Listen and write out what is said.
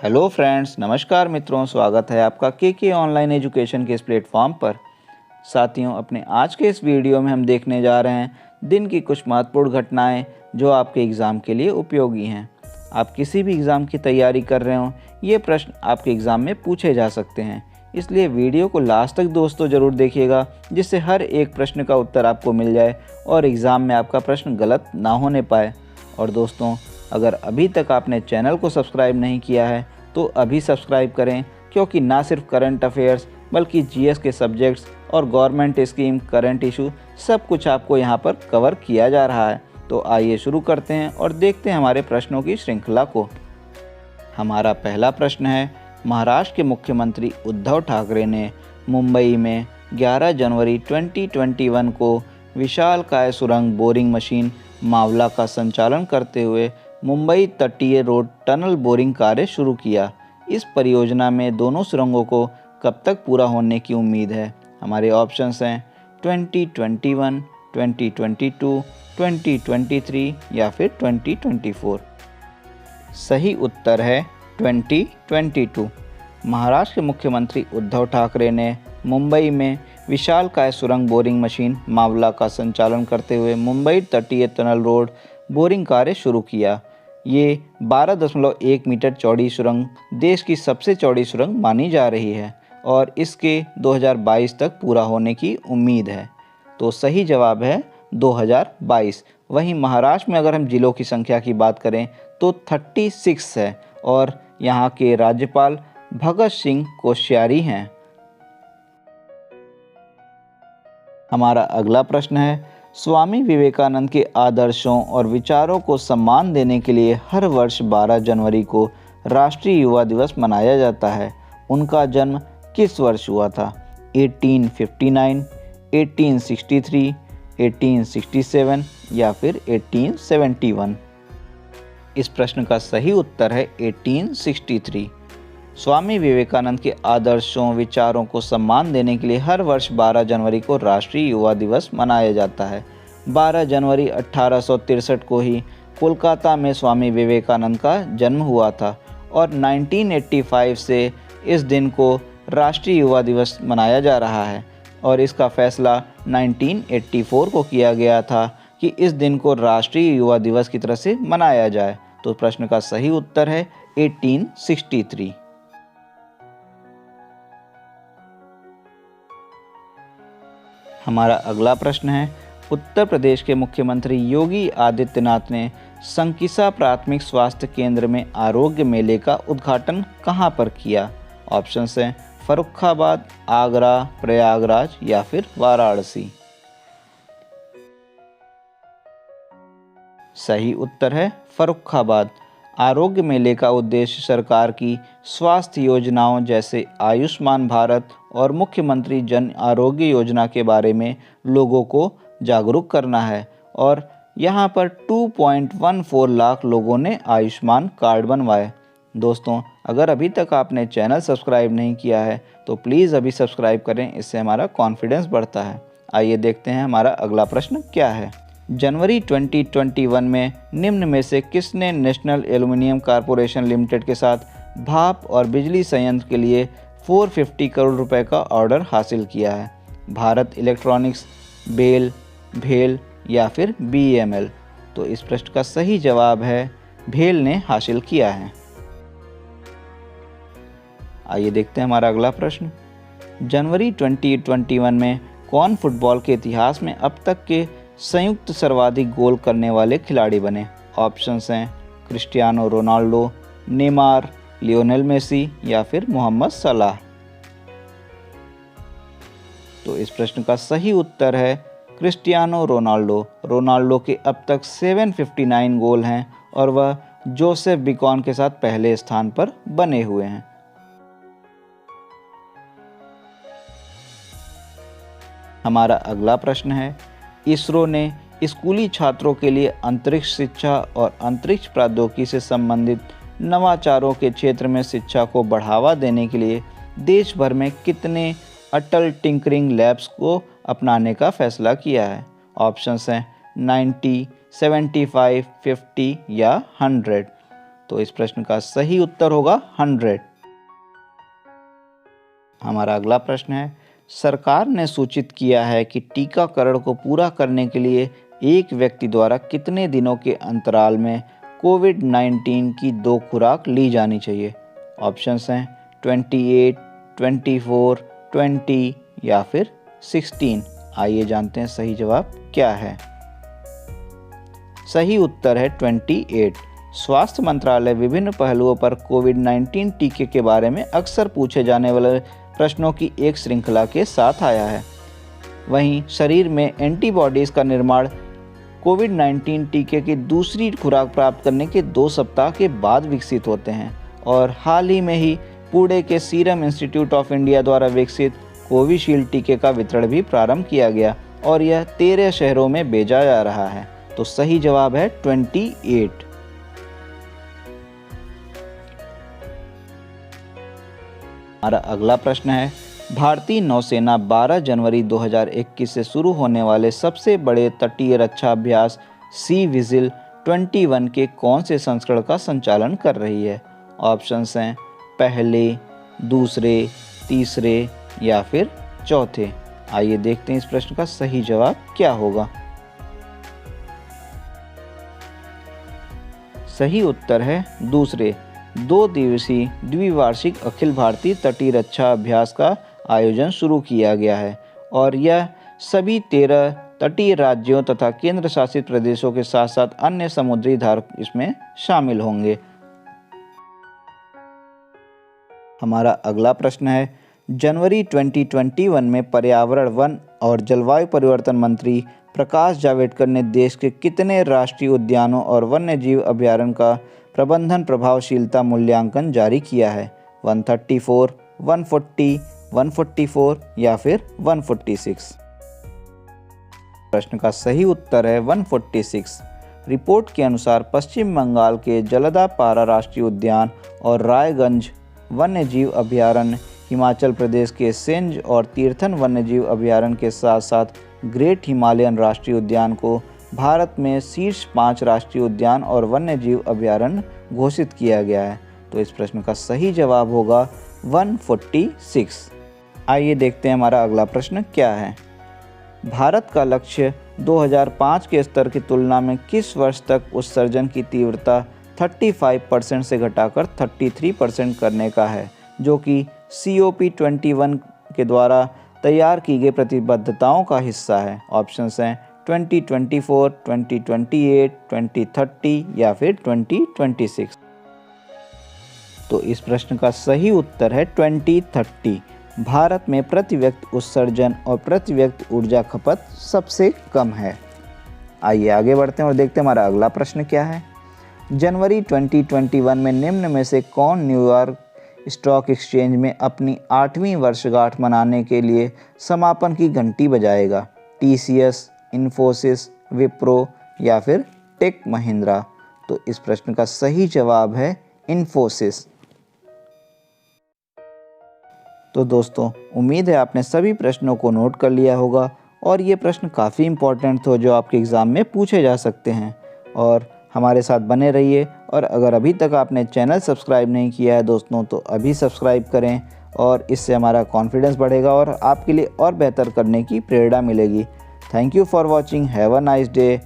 Hello friends, नमस्कार मित्रों। स्वागत है आपका के ऑनलाइन एजुकेशन के इस प्लेटफॉर्म पर। साथियों, अपने आज के इस वीडियो में हम देखने जा रहे हैं दिन की कुछ महत्वपूर्ण घटनाएं जो आपके एग्ज़ाम के लिए उपयोगी हैं। आप किसी भी एग्ज़ाम की तैयारी कर रहे हों, ये प्रश्न आपके एग्ज़ाम में पूछे जा सकते हैं, इसलिए वीडियो को लास्ट तक दोस्तों ज़रूर देखिएगा, जिससे हर एक प्रश्न का उत्तर आपको मिल जाए और एग्ज़ाम में आपका प्रश्न गलत ना होने पाए। और दोस्तों, अगर अभी तक आपने चैनल को सब्सक्राइब नहीं किया है तो अभी सब्सक्राइब करें, क्योंकि ना सिर्फ करंट अफेयर्स बल्कि जीएस के सब्जेक्ट्स और गवर्नमेंट स्कीम, करंट इशू सब कुछ आपको यहाँ पर कवर किया जा रहा है। तो आइए शुरू करते हैं और देखते हैं हमारे प्रश्नों की श्रृंखला को। हमारा पहला प्रश्न है, महाराष्ट्र के मुख्यमंत्री उद्धव ठाकरे ने मुंबई में 11 जनवरी 2021 को विशालकाय सुरंग बोरिंग मशीन मावला का संचालन करते हुए मुंबई तटीय रोड टनल बोरिंग कार्य शुरू किया। इस परियोजना में दोनों सुरंगों को कब तक पूरा होने की उम्मीद है? हमारे ऑप्शंस हैं 2021, 2022, 2023 या फिर 2024। सही उत्तर है 2022। महाराष्ट्र के मुख्यमंत्री उद्धव ठाकरे ने मुंबई में विशालकाय सुरंग बोरिंग मशीन मावला का संचालन करते हुए मुंबई तटीय टनल रोड बोरिंग कार्य शुरू किया। ये 12.1 मीटर चौड़ी सुरंग देश की सबसे चौड़ी सुरंग मानी जा रही है और इसके 2022 तक पूरा होने की उम्मीद है। तो सही जवाब है 2022। वहीं महाराष्ट्र में अगर हम जिलों की संख्या की बात करें तो 36 है और यहाँ के राज्यपाल भगत सिंह कोश्यारी हैं। हमारा अगला प्रश्न है, स्वामी विवेकानंद के आदर्शों और विचारों को सम्मान देने के लिए हर वर्ष 12 जनवरी को राष्ट्रीय युवा दिवस मनाया जाता है। उनका जन्म किस वर्ष हुआ था? 1859, 1863, 1867 या फिर 1871? इस प्रश्न का सही उत्तर है 1863। स्वामी विवेकानंद के आदर्शों विचारों को सम्मान देने के लिए हर वर्ष 12 जनवरी को राष्ट्रीय युवा दिवस मनाया जाता है। 12 जनवरी 1863 को ही कोलकाता में स्वामी विवेकानंद का जन्म हुआ था और 1985 से इस दिन को राष्ट्रीय युवा दिवस मनाया जा रहा है और इसका फैसला 1984 को किया गया था कि इस दिन को राष्ट्रीय युवा दिवस की तरह से मनाया जाए। तो प्रश्न का सही उत्तर है 1863। हमारा अगला प्रश्न है, उत्तर प्रदेश के मुख्यमंत्री योगी आदित्यनाथ ने संकिसा प्राथमिक स्वास्थ्य केंद्र में आरोग्य मेले का उद्घाटन कहां पर किया? ऑप्शंस हैं फर्रुखाबाद, आगरा, प्रयागराज या फिर वाराणसी। सही उत्तर है फर्रुखाबाद। आरोग्य मेले का उद्देश्य सरकार की स्वास्थ्य योजनाओं जैसे आयुष्मान भारत और मुख्यमंत्री जन आरोग्य योजना के बारे में लोगों को जागरूक करना है और यहाँ पर 2.14 लाख लोगों ने आयुष्मान कार्ड बनवाए। दोस्तों, अगर अभी तक आपने चैनल सब्सक्राइब नहीं किया है तो प्लीज़ अभी सब्सक्राइब करें, इससे हमारा कॉन्फिडेंस बढ़ता है। आइए देखते हैं हमारा अगला प्रश्न क्या है। जनवरी 2021 में निम्न में से किसने नेशनल एल्युमिनियम कॉरपोरेशन लिमिटेड के साथ भाप और बिजली संयंत्र के लिए 450 करोड़ रुपए का ऑर्डर हासिल किया है? भारत इलेक्ट्रॉनिक्स, बेल, भेल या फिर बीएमएल? तो इस प्रश्न का सही जवाब है भेल ने हासिल किया है। आइए देखते हैं हमारा अगला प्रश्न। जनवरी 2021 में कौन फुटबॉल के इतिहास में अब तक के संयुक्त सर्वाधिक गोल करने वाले खिलाड़ी बने? ऑप्शंस हैं Cristiano Ronaldo, Neymar, Lionel Messi या फिर मोहम्मद सलाह। तो इस प्रश्न का सही उत्तर है क्रिस्टियानो रोनाल्डो। रोनाल्डो के अब तक 759 गोल हैं और वह जोसेफ बिकॉन के साथ पहले स्थान पर बने हुए हैं। हमारा अगला प्रश्न है, इसरो ने स्कूली छात्रों के लिए अंतरिक्ष शिक्षा और अंतरिक्ष प्रौद्योगिकी से संबंधित नवाचारों के क्षेत्र में शिक्षा को बढ़ावा देने के लिए देश भर में कितने अटल टिंकरिंग लैब्स को अपनाने का फैसला किया है? ऑप्शंस हैं 90, 75, 50 या 100। तो इस प्रश्न का सही उत्तर होगा 100। हमारा अगला प्रश्न है, सरकार ने सूचित किया है कि टीकाकरण को पूरा करने के लिए एक व्यक्ति द्वारा कितने दिनों के अंतराल में कोविड-19 की 2 खुराक ली जानी चाहिए। ऑप्शंस हैं 28, 24, 20 या फिर 16। आइए जानते हैं सही जवाब क्या है। सही उत्तर है 28। स्वास्थ्य मंत्रालय विभिन्न पहलुओं पर कोविड-19 टीके के बारे में अक्सर पूछे जाने वाले प्रश्नों की एक श्रृंखला के साथ आया है। वहीं शरीर में एंटीबॉडीज़ का निर्माण कोविड-19 टीके की दूसरी खुराक प्राप्त करने के 2 सप्ताह के बाद विकसित होते हैं और हाल ही में ही पुणे के सीरम इंस्टीट्यूट ऑफ इंडिया द्वारा विकसित कोविशील्ड टीके का वितरण भी प्रारंभ किया गया और यह 13 शहरों में भेजा जा रहा है। तो सही जवाब है 28। हमारा अगला प्रश्न है, भारतीय नौसेना 12 जनवरी 2021 से शुरू होने वाले सबसे बड़े तटीय रक्षा अभ्यास सी विजिल 21 के कौन से संस्करण का संचालन कर रही है। ऑप्शंस हैं पहले, दूसरे, तीसरे या फिर चौथे। आइए देखते हैं इस प्रश्न का सही जवाब क्या होगा। सही उत्तर है दूसरे। 2 दिवसीय द्विवार्षिक अखिल भारतीय तटीय रक्षा अभ्यास का आयोजन शुरू किया गया है और यह सभी 13 तटीय राज्यों तथा केंद्र शासित प्रदेशों के साथ साथ अन्य समुद्री धारक इसमें शामिल होंगे। हमारा अगला प्रश्न है, जनवरी 2021 में पर्यावरण, वन और जलवायु परिवर्तन मंत्री प्रकाश जावड़ेकर ने देश के कितने राष्ट्रीय उद्यानों और वन्यजीव अभयारण्य का प्रबंधन प्रभावशीलता मूल्यांकन जारी किया है। 134, 140, 144 या फिर 146। प्रश्न का सही उत्तर है 146। रिपोर्ट के अनुसार पश्चिम बंगाल के जलदापारा राष्ट्रीय उद्यान और रायगंज वन्यजीव अभयारण्य, हिमाचल प्रदेश के सेंज और तीर्थन वन्यजीव अभयारण्य के साथ साथ ग्रेट हिमालयन राष्ट्रीय उद्यान को भारत में शीर्ष 5 राष्ट्रीय उद्यान और वन्यजीव अभयारण्य घोषित किया गया है। तो इस प्रश्न का सही जवाब होगा 146। आइए देखते हैं हमारा अगला प्रश्न क्या है। भारत का लक्ष्य 2005 के स्तर की तुलना में किस वर्ष तक उत्सर्जन की तीव्रता 35% से घटाकर 33% करने का है, जो कि COP21 के द्वारा तैयार की गई प्रतिबद्धताओं का हिस्सा है। ऑप्शंस हैं 2024, 2028, 2030 या फिर 2026। तो इस प्रश्न का सही उत्तर है 2030। भारत में प्रति व्यक्ति उत्सर्जन और प्रति व्यक्ति ऊर्जा खपत सबसे कम है। आइए आगे बढ़ते हैं और देखते हैं हमारा अगला प्रश्न क्या है। जनवरी 2021 में निम्न में से कौन न्यूयॉर्क स्टॉक एक्सचेंज में अपनी 8वीं वर्षगांठ मनाने के लिए समापन की घंटी बजाएगा। TCS, इन्फोसिस, विप्रो या फिर टेक महिंद्रा। तो इस प्रश्न का सही जवाब है इन्फोसिस। तो दोस्तों, उम्मीद है आपने सभी प्रश्नों को नोट कर लिया होगा और ये प्रश्न काफ़ी इम्पोर्टेंट थे जो आपके एग्ज़ाम में पूछे जा सकते हैं। और हमारे साथ बने रहिए और अगर अभी तक आपने चैनल सब्सक्राइब नहीं किया है दोस्तों, तो अभी सब्सक्राइब करें और इससे हमारा कॉन्फिडेंस बढ़ेगा और आपके लिए और बेहतर करने की प्रेरणा मिलेगी। Thank you for watching. Have a nice day.